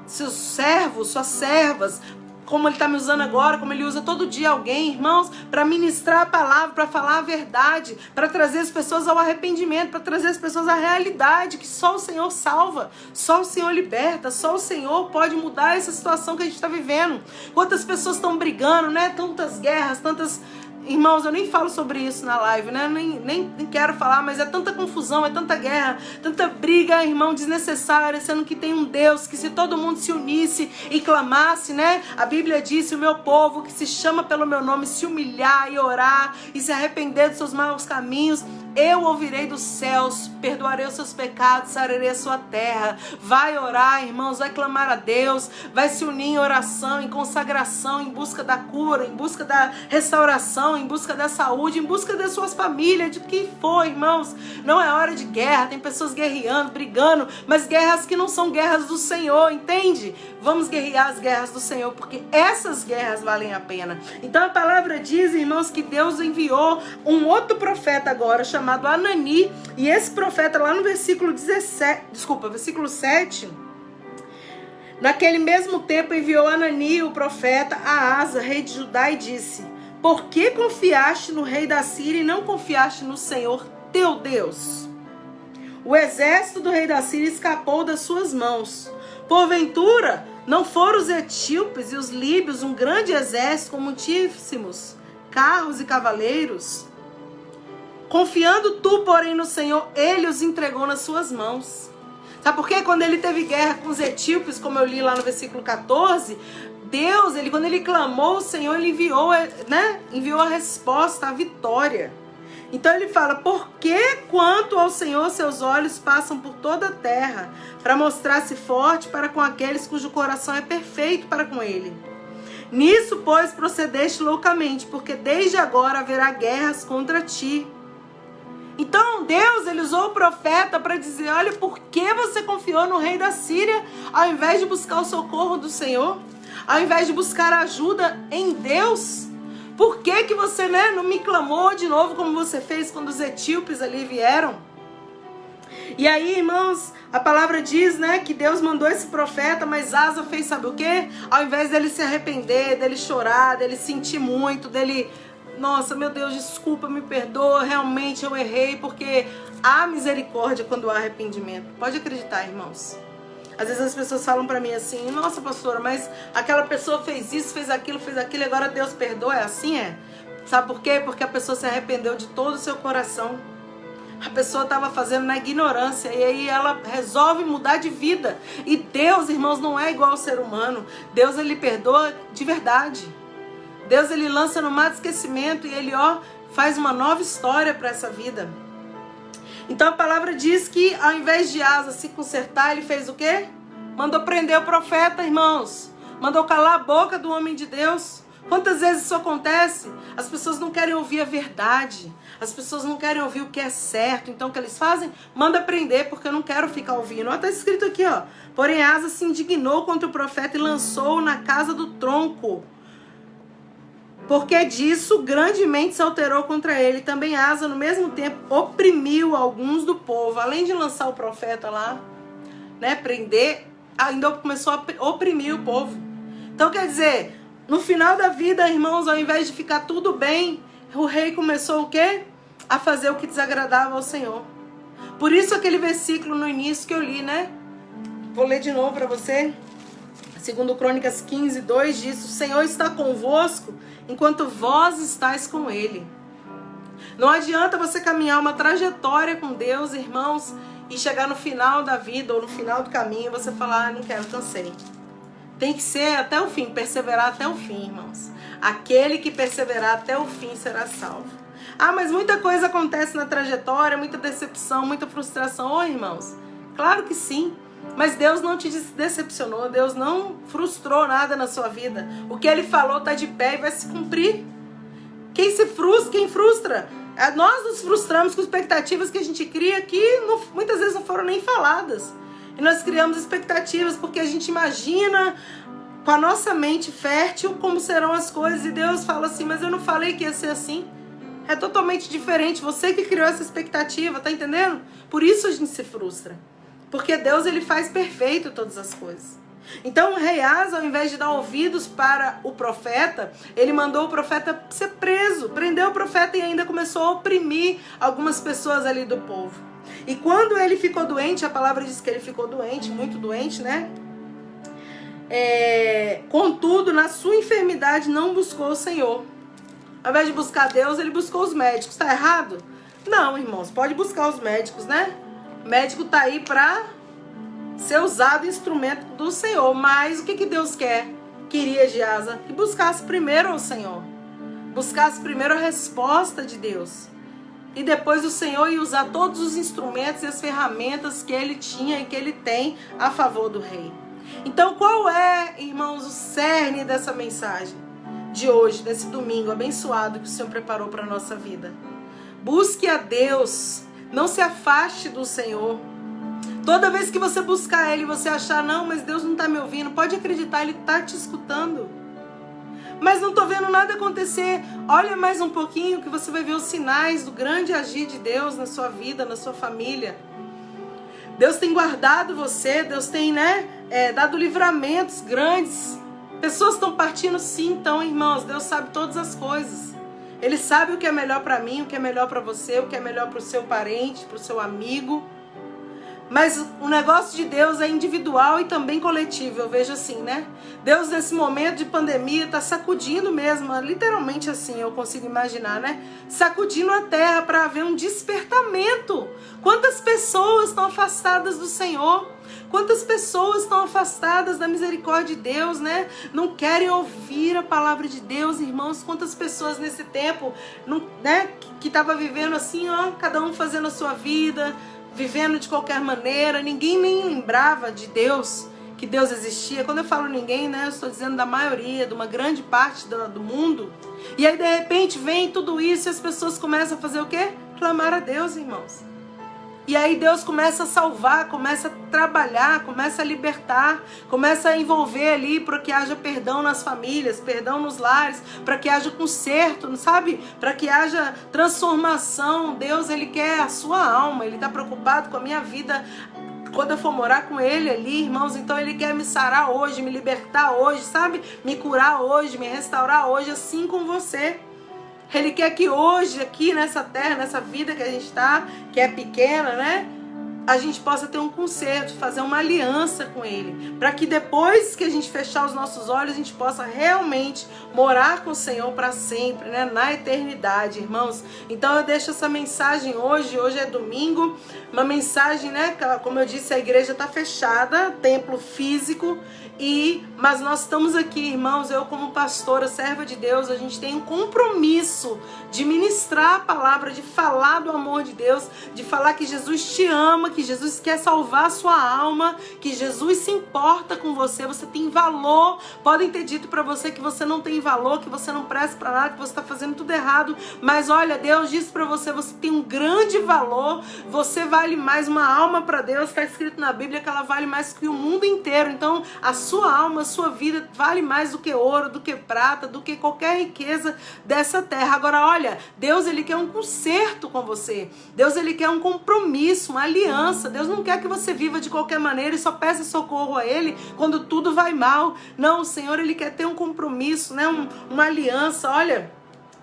seus servos, suas servas, como Ele está me usando agora, como Ele usa todo dia alguém, irmãos, para ministrar a palavra, para falar a verdade, para trazer as pessoas ao arrependimento, para trazer as pessoas à realidade, que só o Senhor salva, só o Senhor liberta, só o Senhor pode mudar essa situação que a gente está vivendo. Quantas pessoas estão brigando, tantas guerras, tantas... Irmãos, eu nem falo sobre isso na live, nem quero falar, mas é tanta confusão, é tanta guerra, tanta briga, irmão, desnecessária, sendo que tem um Deus que, se todo mundo se unisse e clamasse, a Bíblia diz: o meu povo que se chama pelo meu nome se humilhar e orar e se arrepender dos seus maus caminhos, eu ouvirei dos céus, perdoarei os seus pecados, sararei a sua terra. Vai orar, irmãos, vai clamar a Deus, vai se unir em oração, em consagração, em busca da cura, em busca da restauração, em busca da saúde, em busca das suas famílias, de que for, irmãos. Não é hora de guerra, tem pessoas guerreando, brigando, mas guerras que não são guerras do Senhor, entende? Vamos guerrear as guerras do Senhor, porque essas guerras valem a pena. Então a palavra diz, irmãos, que Deus enviou um outro profeta agora, chamado Anani, e esse profeta lá no versículo 7, naquele mesmo tempo enviou Anani, o profeta, a Asa, rei de Judá, e disse: por que confiaste no rei da Síria e não confiaste no Senhor teu Deus? O exército do rei da Síria escapou das suas mãos. Porventura, não foram os etíopes e os líbios um grande exército com muitíssimos carros e cavaleiros? Confiando tu, porém, no Senhor, Ele os entregou nas suas mãos. Sabe por quê? Quando ele teve guerra com os etíopes, como eu li lá no versículo 14, Deus, quando ele clamou, o Senhor, ele enviou a resposta, a vitória. Então ele fala, porque quanto ao Senhor seus olhos passam por toda a terra, para mostrar-se forte para com aqueles cujo coração é perfeito para com ele. Nisso, pois, procedeste loucamente, porque desde agora haverá guerras contra ti. Então Deus, ele usou o profeta para dizer, olha, por que você confiou no rei da Síria, ao invés de buscar o socorro do Senhor? Ao invés de buscar ajuda em Deus? Por que que você, não me clamou de novo como você fez quando os etíopes ali vieram? E aí, irmãos, a palavra diz, que Deus mandou esse profeta, mas Asa fez sabe o quê? Ao invés dele se arrepender, dele chorar, dele sentir muito, dele... Nossa, meu Deus, desculpa, me perdoa, realmente eu errei, porque há misericórdia quando há arrependimento. Pode acreditar, irmãos. Às vezes as pessoas falam pra mim assim, nossa, pastora, mas aquela pessoa fez isso, fez aquilo, e agora Deus perdoa, é assim, é? Sabe por quê? Porque a pessoa se arrependeu de todo o seu coração. A pessoa estava fazendo na ignorância, e aí ela resolve mudar de vida. E Deus, irmãos, não é igual ao ser humano. Deus, ele perdoa de verdade. Deus, ele lança no mar de esquecimento e ele, faz uma nova história para essa vida. Então a palavra diz que ao invés de Asa se consertar, ele fez o quê? Mandou prender o profeta, irmãos. Mandou calar a boca do homem de Deus. Quantas vezes isso acontece? As pessoas não querem ouvir a verdade. As pessoas não querem ouvir o que é certo. Então o que eles fazem? Manda prender, porque eu não quero ficar ouvindo. Está escrito aqui, Porém Asa se indignou contra o profeta e lançou-o na casa do tronco. Porque disso grandemente se alterou contra ele. Também Asa, no mesmo tempo, oprimiu alguns do povo. Além de lançar o profeta lá, prender, ainda começou a oprimir o povo. Então, quer dizer, no final da vida, irmãos, ao invés de ficar tudo bem, o rei começou o quê? A fazer o que desagradava ao Senhor. Por isso aquele versículo no início que eu li, Vou ler de novo para você. Segundo Crônicas 15, 2 diz, o Senhor está convosco enquanto vós estáis com Ele. Não adianta você caminhar uma trajetória com Deus, irmãos, e chegar no final da vida ou no final do caminho e você falar, não quero, cansei. Tem que ser até o fim, perseverar até o fim, irmãos. Aquele que perseverar até o fim será salvo. Ah, mas muita coisa acontece na trajetória, muita decepção, muita frustração. Irmãos, claro que sim. Mas Deus não te decepcionou, Deus não frustrou nada na sua vida. O que Ele falou está de pé e vai se cumprir. Quem frustra? Nós nos frustramos com expectativas que a gente cria que muitas vezes não foram nem faladas. E nós criamos expectativas porque a gente imagina com a nossa mente fértil como serão as coisas. E Deus fala assim, mas eu não falei que ia ser assim. É totalmente diferente, você que criou essa expectativa, tá entendendo? Por isso a gente se frustra. Porque Deus, ele faz perfeito todas as coisas. Então o rei Asa, ao invés de dar ouvidos para o profeta, ele mandou o profeta ser preso, prendeu o profeta e ainda começou a oprimir algumas pessoas ali do povo. E quando ele ficou doente, a palavra diz que ele ficou doente, muito doente, contudo, na sua enfermidade não buscou o Senhor. Ao invés de buscar Deus, ele buscou os médicos. Está errado? Não, irmãos, pode buscar os médicos, O médico está aí para ser usado instrumento do Senhor. Mas o que Deus queria de Asa? Que buscasse primeiro o Senhor. Buscasse primeiro a resposta de Deus. E depois o Senhor ia usar todos os instrumentos e as ferramentas que ele tinha e que ele tem a favor do rei. Então qual é, irmãos, o cerne dessa mensagem de hoje, desse domingo abençoado que o Senhor preparou para a nossa vida? Busque a Deus. Não se afaste do Senhor. Toda vez que você buscar Ele, você achar, não, mas Deus não está me ouvindo. Pode acreditar, Ele está te escutando. Mas não estou vendo nada acontecer. Olha mais um pouquinho que você vai ver os sinais do grande agir de Deus na sua vida, na sua família. Deus tem guardado você, Deus tem dado livramentos grandes. Pessoas estão partindo sim, então, irmãos, Deus sabe todas as coisas. Ele sabe o que é melhor para mim, o que é melhor para você, o que é melhor para o seu parente, para o seu amigo. Mas o negócio de Deus é individual e também coletivo, eu vejo assim, Deus, nesse momento de pandemia, está sacudindo mesmo, literalmente assim, eu consigo imaginar, sacudindo a terra para haver um despertamento. Quantas pessoas estão afastadas do Senhor? Quantas pessoas estão afastadas da misericórdia de Deus, né? Não querem ouvir a palavra de Deus, irmãos. Quantas pessoas nesse tempo, né, que estava vivendo assim, ó, cada um fazendo a sua vida, vivendo de qualquer maneira, ninguém nem lembrava de Deus, que Deus existia. Quando eu falo ninguém, né, eu estou dizendo da maioria, de uma grande parte do mundo. E aí de repente vem tudo isso e as pessoas começam a fazer o quê? Clamar a Deus, irmãos. E aí Deus começa a salvar, começa a trabalhar, começa a libertar, começa a envolver ali para que haja perdão nas famílias, perdão nos lares, para que haja conserto, sabe? Para que haja transformação. Deus, Ele quer a sua alma, Ele está preocupado com a minha vida quando eu for morar com Ele ali, irmãos. Então Ele quer me sarar hoje, me libertar hoje, sabe? Me curar hoje, me restaurar hoje, assim com você. Ele quer que hoje, aqui nessa terra, nessa vida que a gente está, que é pequena, né? A gente possa ter um concerto, fazer uma aliança com Ele. Para que depois que a gente fechar os nossos olhos, a gente possa realmente morar com o Senhor para sempre, né? Na eternidade, irmãos. Então eu deixo essa mensagem hoje é domingo. Uma mensagem, né? Como eu disse, a igreja está fechada, templo físico. Mas nós estamos aqui, irmãos, eu como pastora, serva de Deus, a gente tem um compromisso de ministrar a palavra, de falar do amor de Deus, de falar que Jesus te ama, que Jesus quer salvar a sua alma, que Jesus se importa com você, você tem valor. Podem ter dito para você que você não tem valor, que você não presta para nada, que você está fazendo tudo errado, mas olha, Deus disse para você, você tem um grande valor, você vale mais. Uma alma para Deus, está escrito na Bíblia que ela vale mais que o mundo inteiro. Então a sua alma, a sua vida vale mais do que ouro, do que prata, do que qualquer riqueza dessa terra. Agora olha, Deus, Ele quer um conserto com você. Deus, Ele quer um compromisso, uma aliança. Deus não quer que você viva de qualquer maneira e só peça socorro a Ele quando tudo vai mal. Não, o Senhor, Ele quer ter um compromisso, né? Uma aliança, olha,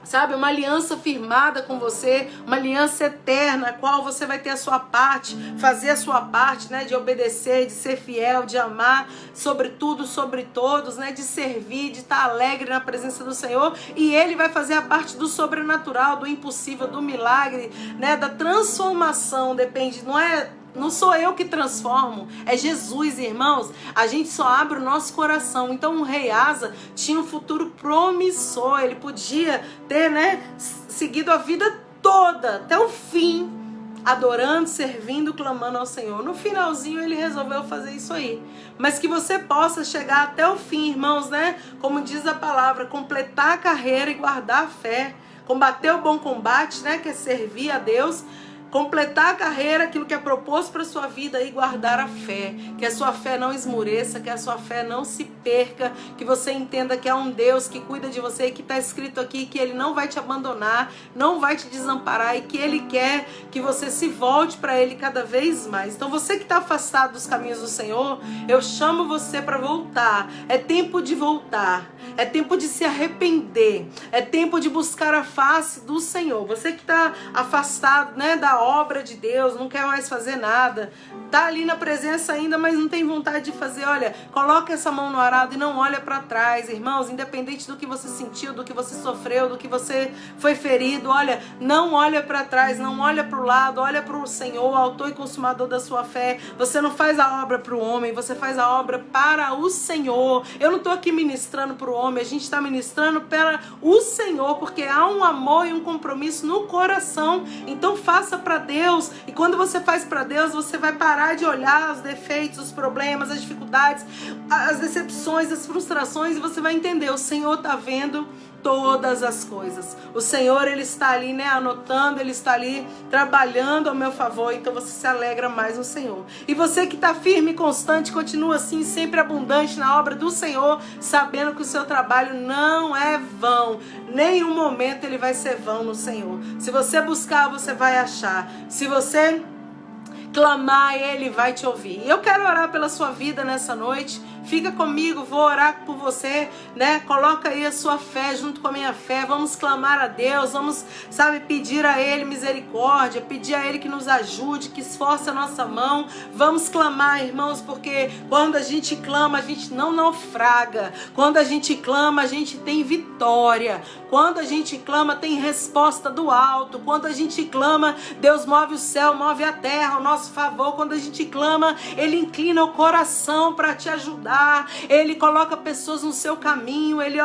sabe, uma aliança firmada com você, uma aliança eterna, a qual você vai ter a sua parte, fazer a sua parte, né, de obedecer, de ser fiel, de amar, sobre tudo, sobre todos, né, de servir, de estar alegre na presença do Senhor, e Ele vai fazer a parte do sobrenatural, do impossível, do milagre, né, da transformação. Depende, não sou eu que transformo, é Jesus, irmãos. A gente só abre o nosso coração. Então o rei Asa tinha um futuro promissor. Ele podia ter, né, seguido a vida toda, até o fim, adorando, servindo, clamando ao Senhor. No finalzinho ele resolveu fazer isso aí. Mas que você possa chegar até o fim, irmãos, né? Como diz a palavra, completar a carreira e guardar a fé. Combater o bom combate, né? Que é servir a Deus. Completar a carreira, aquilo que é proposto para a sua vida e guardar a fé. Que a sua fé não esmoreça, que a sua fé não se perca, que você entenda que há um Deus que cuida de você e que está escrito aqui que Ele não vai te abandonar, não vai te desamparar e que Ele quer que você se volte para Ele cada vez mais. Então você que está afastado dos caminhos do Senhor, eu chamo você para voltar. É tempo de voltar, é tempo de se arrepender, é tempo de buscar a face do Senhor. Você que está afastado, né, da obra de Deus, não quer mais fazer nada, tá ali na presença ainda, mas não tem vontade de fazer, olha, coloca essa mão no arado e não olha para trás, irmãos, independente do que você sentiu, do que você sofreu, do que você foi ferido, olha, não olha para trás, não olha para o lado, olha para o Senhor, autor e consumador da sua fé. Você não faz a obra para o homem, você faz a obra para o Senhor. Eu não tô aqui ministrando para o homem, a gente está ministrando para o Senhor, porque há um amor e um compromisso no coração. Então faça para Deus, e quando você faz para Deus, você vai parar de olhar os defeitos, os problemas, as dificuldades, as decepções, as frustrações, e você vai entender, o Senhor está vendo todas as coisas. O Senhor, Ele está ali, né, anotando, Ele está ali trabalhando ao meu favor. Então você se alegra mais no Senhor. E você que está firme e constante, continua assim, sempre abundante na obra do Senhor, sabendo que o seu trabalho não é vão. Nenhum momento ele vai ser vão no Senhor. Se você buscar, você vai achar. Se você clamar, Ele vai te ouvir. E eu quero orar pela sua vida nessa noite. Fica comigo, vou orar por você, né? Coloca aí a sua fé junto com a minha fé. Vamos clamar a Deus, vamos, sabe, pedir a Ele misericórdia, pedir a Ele que nos ajude, que esforce a nossa mão. Vamos clamar, irmãos, porque quando a gente clama, a gente não naufraga. Quando a gente clama, a gente tem vitória. Quando a gente clama, tem resposta do alto. Quando a gente clama, Deus move o céu, move a terra ao nosso favor. Quando a gente clama, Ele inclina o coração para te ajudar. Ele coloca pessoas no seu caminho. Ele,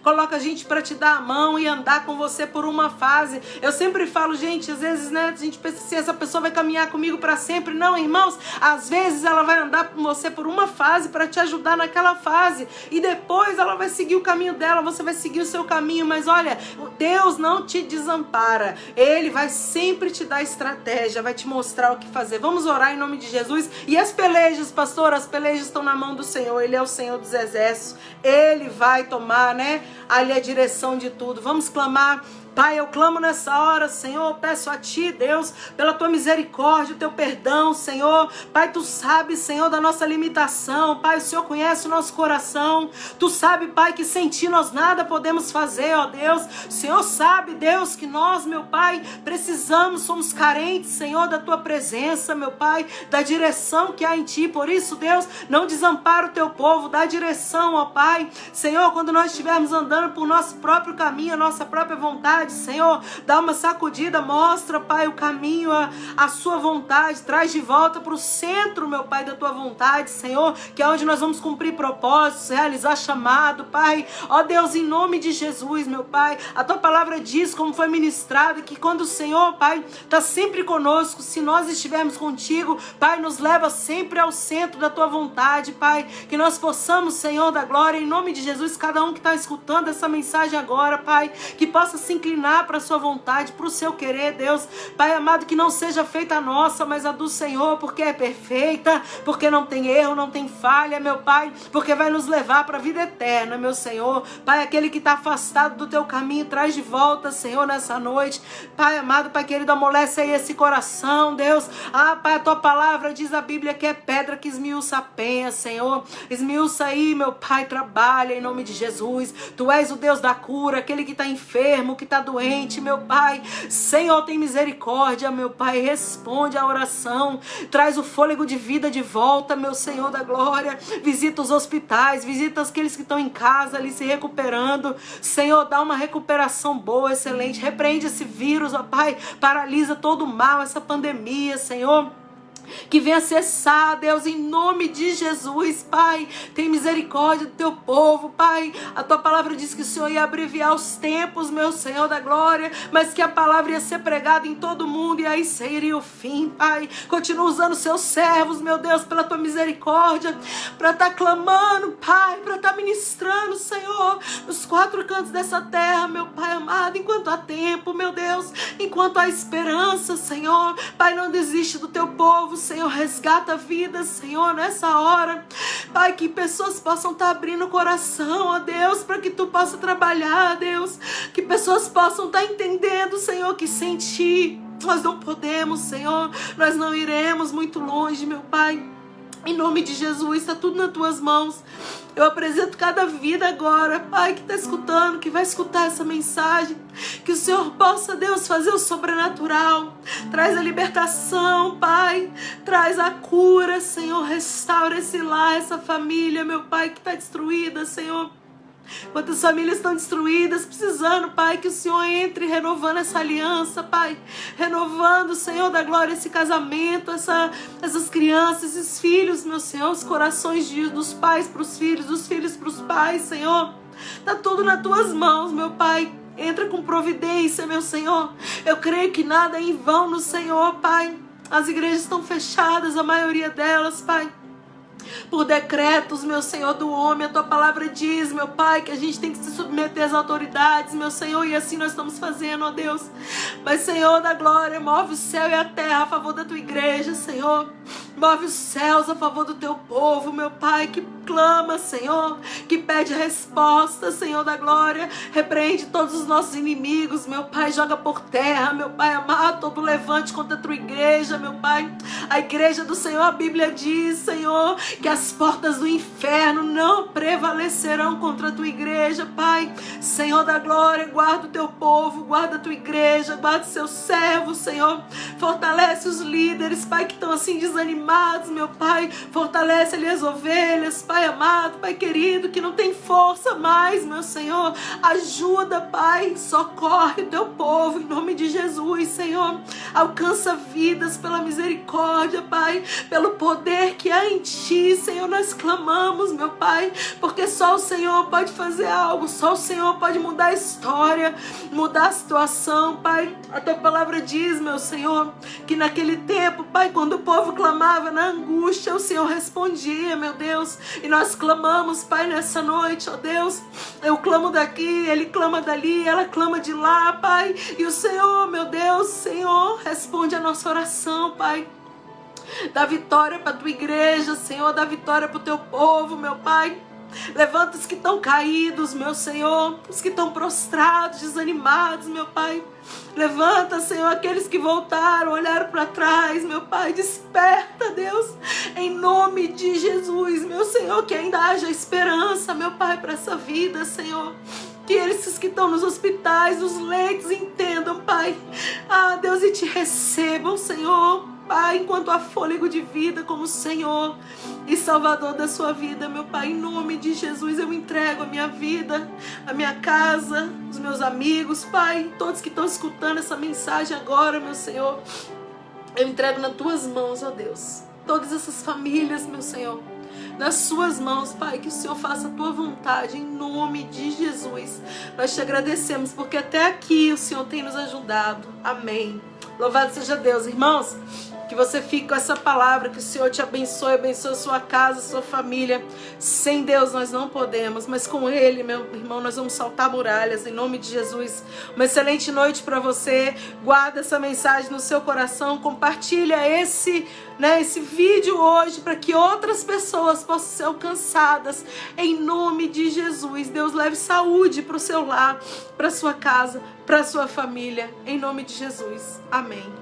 coloca a gente para te dar a mão e andar com você por uma fase. Eu sempre falo, gente, às vezes, né, a gente pensa assim, essa pessoa vai caminhar comigo para sempre. Não, irmãos, às vezes ela vai andar com você por uma fase para te ajudar naquela fase. E depois ela vai seguir o caminho dela, você vai seguir o seu caminho. Mas olha, Deus não te desampara. Ele vai sempre te dar estratégia, vai te mostrar o que fazer. Vamos orar em nome de Jesus. E as pelejas, pastor, as pelejas estão na mão do Senhor. Ele é o Senhor dos exércitos. Ele vai tomar, né, ali a direção de tudo. Vamos clamar. Pai, eu clamo nessa hora, Senhor, peço a Ti, Deus, pela Tua misericórdia, o Teu perdão, Senhor. Pai, Tu sabes, Senhor, da nossa limitação. Pai, o Senhor conhece o nosso coração. Tu sabe, Pai, que sem Ti nós nada podemos fazer, ó Deus. O Senhor sabe, Deus, que nós, meu Pai, precisamos, somos carentes, Senhor, da Tua presença, meu Pai, da direção que há em Ti. Por isso, Deus, não desampara o Teu povo, dá direção, ó Pai. Senhor, quando nós estivermos andando por nosso próprio caminho, a nossa própria vontade, Senhor, dá uma sacudida, mostra, Pai, o caminho, a Sua vontade, traz de volta para o centro, meu Pai, da Tua vontade, Senhor, que é onde nós vamos cumprir propósitos, realizar chamado, Pai, ó Deus, em nome de Jesus, meu Pai, a Tua palavra diz, como foi ministrada, que quando o Senhor, Pai, está sempre conosco, se nós estivermos contigo, Pai, nos leva sempre ao centro da Tua vontade, Pai, que nós possamos, Senhor da glória, em nome de Jesus, cada um que está escutando essa mensagem agora, Pai, que possa se inclinar para a Sua vontade, para o Seu querer, Deus, Pai amado, que não seja feita a nossa, mas a do Senhor, porque é perfeita, porque não tem erro, não tem falha, meu Pai, porque vai nos levar para a vida eterna, meu Senhor. Pai, aquele que está afastado do Teu caminho, traz de volta, Senhor, nessa noite. Pai amado, Pai querido, amolece aí esse coração, Deus. Pai, a Tua palavra diz a Bíblia que é pedra que esmiuça a penha, Senhor. Esmiuça aí, meu Pai, trabalha em nome de Jesus. Tu és o Deus da cura, aquele que está enfermo, que está doente, meu Pai. Senhor, tem misericórdia, meu Pai, responde a oração, traz o fôlego de vida de volta, meu Senhor da glória. Visita os hospitais, visita aqueles que estão em casa ali se recuperando, Senhor, dá uma recuperação boa, excelente, repreende esse vírus, ó Pai, paralisa todo o mal, essa pandemia, Senhor, que venha cessar, Deus, em nome de Jesus, Pai. Tem misericórdia do Teu povo, Pai. A Tua palavra diz que o Senhor ia abreviar os tempos, meu Senhor da glória, mas que a palavra ia ser pregada em todo mundo e aí seria o fim, Pai. Continua usando Seus servos, meu Deus, pela Tua misericórdia, para estar clamando, Pai, para estar ministrando, Senhor, nos quatro cantos dessa terra, meu Pai amado, enquanto há tempo, meu Deus, enquanto há esperança, Senhor. Pai, não desiste do Teu povo, Senhor, resgata a vida, Senhor, nessa hora, Pai, que pessoas possam estar abrindo o coração, ó Deus, para que Tu possa trabalhar, Deus, que pessoas possam estar entendendo, Senhor, que sem Ti nós não podemos, Senhor, nós não iremos muito longe, meu Pai. Em nome de Jesus, está tudo nas Tuas mãos. Eu apresento cada vida agora, Pai, que está escutando, que vai escutar essa mensagem. Que o Senhor possa, Deus, fazer o sobrenatural. Traz a libertação, Pai. Traz a cura, Senhor. Restaura esse lar, essa família, meu Pai, que está destruída, Senhor. Quantas famílias estão destruídas, precisando, Pai, que o Senhor entre renovando essa aliança, Pai, renovando, Senhor da glória, esse casamento, essas crianças, esses filhos, meu Senhor, os corações dos pais para os filhos, dos filhos para os pais, Senhor, está tudo nas Tuas mãos, meu Pai. Entra com providência, meu Senhor. Eu creio que nada é em vão no Senhor, Pai. As igrejas estão fechadas, a maioria delas, Pai, por decretos, meu Senhor, do homem. A Tua palavra diz, meu Pai, que a gente tem que se submeter às autoridades, meu Senhor, e assim nós estamos fazendo, ó Deus. Mas, Senhor da glória, move o céu e a terra a favor da Tua igreja, Senhor. Move os céus a favor do Teu povo, meu Pai, que clama, Senhor, que pede resposta, Senhor da glória. Repreende todos os nossos inimigos, meu Pai, joga por terra, meu Pai amado, todo levante contra a tua igreja, meu Pai. A igreja do Senhor, a Bíblia diz, Senhor, que as portas do inferno não prevalecerão contra a tua igreja, Pai. Senhor da glória, guarda o teu povo, guarda a tua igreja, guarda os seus servos, Senhor. Fortalece os líderes, Pai, que estão assim desanimados, meu Pai. Fortalece ali as ovelhas, Pai amado, Pai querido, que não tem força mais, meu Senhor. Ajuda, Pai, socorre o teu povo, em nome de Jesus, Senhor. Alcança vidas pela misericórdia, Pai, pelo poder que há em Ti, Senhor. Nós clamamos, meu Pai, porque só o Senhor pode fazer algo, só o Senhor pode mudar a história, mudar a situação, Pai. A tua palavra diz, meu Senhor, que naquele tempo, Pai, quando o povo clamava na angústia, o Senhor respondia, meu Deus. E nós clamamos, Pai, nessa noite, ó Deus. Eu clamo daqui, ele clama dali, ela clama de lá, Pai. E o Senhor, meu Deus, Senhor, responde a nossa oração, Pai. Dá vitória para a tua igreja, Senhor, dá vitória para o teu povo, meu Pai. Levanta os que estão caídos, meu Senhor, os que estão prostrados, desanimados, meu Pai. Levanta, Senhor, aqueles que voltaram, olharam para trás, meu Pai. Desperta, Deus, em nome de Jesus, meu Senhor, que ainda haja esperança, meu Pai, para essa vida, Senhor. Que esses que estão nos hospitais, nos leitos, entendam, Pai. Ah, Deus, e te recebam, Senhor. Pai, enquanto há fôlego de vida como Senhor e Salvador da sua vida, meu Pai, em nome de Jesus, eu entrego a minha vida, a minha casa, os meus amigos, Pai, todos que estão escutando essa mensagem agora, meu Senhor, eu entrego nas tuas mãos, ó Deus, todas essas famílias, meu Senhor, nas suas mãos, Pai, que o Senhor faça a tua vontade, em nome de Jesus. Nós te agradecemos, porque até aqui o Senhor tem nos ajudado. Amém. Louvado seja Deus, irmãos. Que você fique com essa palavra, que o Senhor te abençoe, abençoe a sua casa, a sua família. Sem Deus nós não podemos, mas com Ele, meu irmão, nós vamos saltar muralhas, em nome de Jesus. Uma excelente noite para você. Guarda essa mensagem no seu coração, compartilha esse vídeo hoje para que outras pessoas possam ser alcançadas, em nome de Jesus. Deus leve saúde para o seu lar, para a sua casa, para a sua família, em nome de Jesus. Amém.